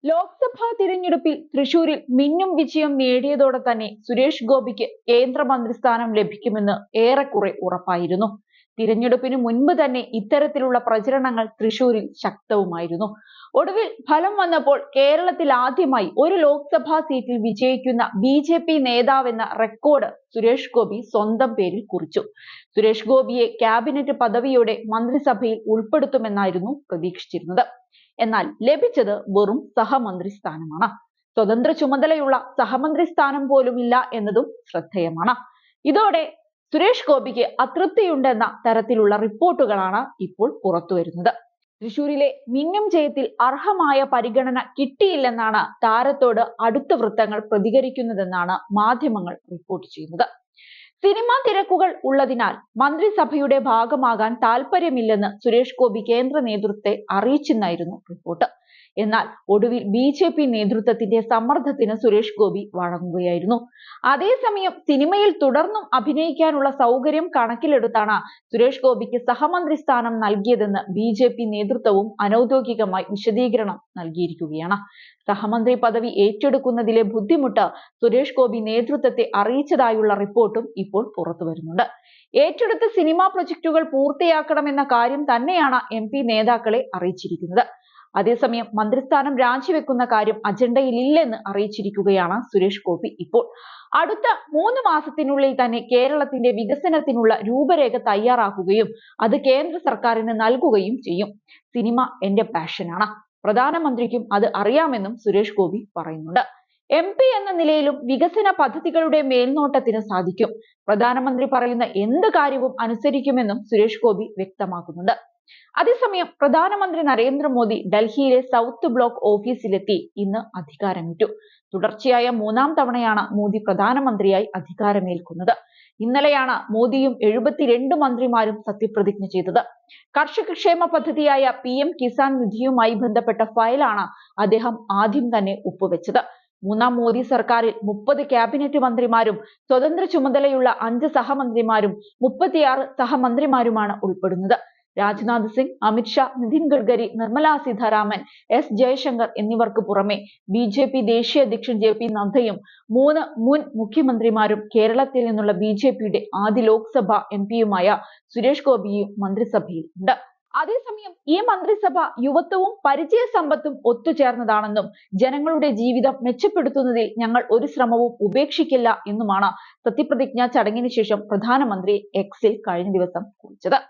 ലോക്സഭാ തിരഞ്ഞെടുപ്പിൽ തൃശൂരിൽ മിന്നും വിജയം നേടിയതോടെ തന്നെ സുരേഷ് ഗോപിക്ക് കേന്ദ്രമന്ത്രിസ്ഥാനം ലഭിക്കുമെന്ന് ഏറെക്കുറെ ഉറപ്പായിരുന്നു. തിരഞ്ഞെടുപ്പിന് മുൻപ് തന്നെ ഇത്തരത്തിലുള്ള പ്രചരണങ്ങൾ തൃശൂരിൽ ശക്തവുമായിരുന്നു. ഒടുവിൽ ഫലം വന്നപ്പോൾ കേരളത്തിൽ ആദ്യമായി ഒരു ലോക്സഭാ സീറ്റിൽ വിജയിക്കുന്ന BJP നേതാവെന്ന റെക്കോർഡ് സുരേഷ് ഗോപി സ്വന്തം പേരിൽ കുറിച്ചു. സുരേഷ് ഗോപിയെ ക്യാബിനറ്റ് പദവിയോടെ മന്ത്രിസഭയിൽ ഉൾപ്പെടുത്തുമെന്നായിരുന്നു പ്രതീക്ഷിച്ചിരുന്നത്. എന്നാൽ ലഭിച്ചത് വെറും സഹമന്ത്രി സ്ഥാനമാണ്. സ്വതന്ത്ര ചുമതലയുള്ള സഹമന്ത്രി സ്ഥാനം പോലുമില്ല എന്നതും ശ്രദ്ധേയമാണ്. ഇതോടെ സുരേഷ് ഗോപിക്ക് അതൃപ്തിയുണ്ടെന്ന തരത്തിലുള്ള റിപ്പോർട്ടുകളാണ് ഇപ്പോൾ പുറത്തുവരുന്നത്. തൃശൂരിലെ മിന്നും ജയത്തിൽ അർഹമായ പരിഗണന കിട്ടിയില്ലെന്നാണ് താരത്തോട് അടുത്ത വൃത്തങ്ങൾ പ്രതികരിക്കുന്നതെന്നാണ് മാധ്യമങ്ങൾ റിപ്പോർട്ട് ചെയ്യുന്നത്. സിനിമാ തിരക്കുകൾ ഉള്ളതിനാൽ മന്ത്രിസഭയുടെ ഭാഗമാകാൻ താല്പര്യമില്ലെന്ന് സുരേഷ് ഗോപി കേന്ദ്ര നേതൃത്വത്തെ അറിയിച്ചെന്നായിരുന്നു റിപ്പോർട്ട്. എന്നാൽ ഒടുവിൽ BJP നേതൃത്വത്തിന്റെ സമ്മർദ്ദത്തിന് സുരേഷ് ഗോപി വഴങ്ങുകയായിരുന്നു. അതേസമയം സിനിമയിൽ തുടർന്നും അഭിനയിക്കാനുള്ള സൗകര്യം കണക്കിലെടുത്താണ് സുരേഷ് ഗോപിക്ക് സഹമന്ത്രി സ്ഥാനം നൽകിയതെന്ന് BJP നേതൃത്വവും അനൌദ്യോഗികമായി വിശദീകരണം നൽകിയിരിക്കുകയാണ്. സഹമന്ത്രി പദവി ഏറ്റെടുക്കുന്നതിലെ ബുദ്ധിമുട്ട് സുരേഷ് ഗോപി നേതൃത്വത്തെ അറിയിച്ചതായുള്ള റിപ്പോർട്ടും ഇപ്പോൾ പുറത്തു വരുന്നുണ്ട്. ഏറ്റെടുത്ത സിനിമാ പ്രൊജക്ടുകൾ പൂർത്തിയാക്കണമെന്ന കാര്യം തന്നെയാണ് MP നേതാക്കളെ അറിയിച്ചിരിക്കുന്നത്. അതേസമയം മന്ത്രിസ്ഥാനം രാജിവെക്കുന്ന കാര്യം അജണ്ടയിലില്ലെന്ന് അറിയിച്ചിരിക്കുകയാണ് സുരേഷ് ഗോപി ഇപ്പോൾ. അടുത്ത 3 മാസത്തിനുള്ളിൽ തന്നെ കേരളത്തിന്റെ വികസനത്തിനുള്ള രൂപരേഖ തയ്യാറാക്കുകയും അത് കേന്ദ്ര സർക്കാരിന് നൽകുകയും ചെയ്യും. സിനിമ എന്റെ പാഷനാണ്, പ്രധാനമന്ത്രിക്കും അത് അറിയാമെന്നും സുരേഷ് ഗോപി പറയുന്നുണ്ട്. MP എന്ന നിലയിലും വികസന പദ്ധതികളുടെ മേൽനോട്ടത്തിന് സാധിക്കും. പ്രധാനമന്ത്രി പറയുന്ന എന്ത് കാര്യവും അനുസരിക്കുമെന്നും സുരേഷ് ഗോപി വ്യക്തമാക്കുന്നുണ്ട്. അതേസമയം പ്രധാനമന്ത്രി നരേന്ദ്രമോദി ഡൽഹിയിലെ സൗത്ത് ബ്ലോക്ക് ഓഫീസിലെത്തി ഇന്ന് അധികാരമേറ്റു. തുടർച്ചയായ 3ാം തവണയാണ് മോദി പ്രധാനമന്ത്രിയായി അധികാരമേൽക്കുന്നത്. ഇന്നലെയാണ് മോദിയും 72 മന്ത്രിമാരും സത്യപ്രതിജ്ഞ ചെയ്തത്. കർഷക ക്ഷേമ പദ്ധതിയായ PM കിസാൻ നിധിയുമായി ബന്ധപ്പെട്ട ഫയലാണ് അദ്ദേഹം ആദ്യം തന്നെ ഒപ്പുവെച്ചത്. 3ാം മോദി സർക്കാരിൽ 30 ക്യാബിനറ്റ് മന്ത്രിമാരും സ്വതന്ത്ര ചുമതലയുള്ള 5 സഹമന്ത്രിമാരും 36 സഹമന്ത്രിമാരുമാണ് ഉൾപ്പെടുന്നത്. രാജ്നാഥ് സിംഗ്, അമിത് ഷാ, നിതിൻ ഗഡ്കരി, നിർമ്മല സീതാരാമൻ, S ജയശങ്കർ എന്നിവർക്ക് പുറമെ BJP ദേശീയ അധ്യക്ഷൻ JP നദ്ദയും 3 മുൻ മുഖ്യമന്ത്രിമാരും കേരളത്തിൽ നിന്നുള്ള BJPയുടെ ആദ്യ ലോക്സഭ MPയുമായ സുരേഷ് ഗോപിയും മന്ത്രിസഭയിൽ ഉണ്ട്. അതേസമയം ഈ മന്ത്രിസഭ യുവത്വവും പരിചയസമ്പത്തും ഒത്തുചേർന്നതാണെന്നും ജനങ്ങളുടെ ജീവിതം മെച്ചപ്പെടുത്തുന്നതിൽ ഞങ്ങൾ ഒരു ശ്രമവും ഉപേക്ഷിക്കില്ല എന്നുമാണ് സത്യപ്രതിജ്ഞാ ചടങ്ങിന് ശേഷം പ്രധാനമന്ത്രി Xൽ കഴിഞ്ഞ ദിവസം കുറിച്ചത്.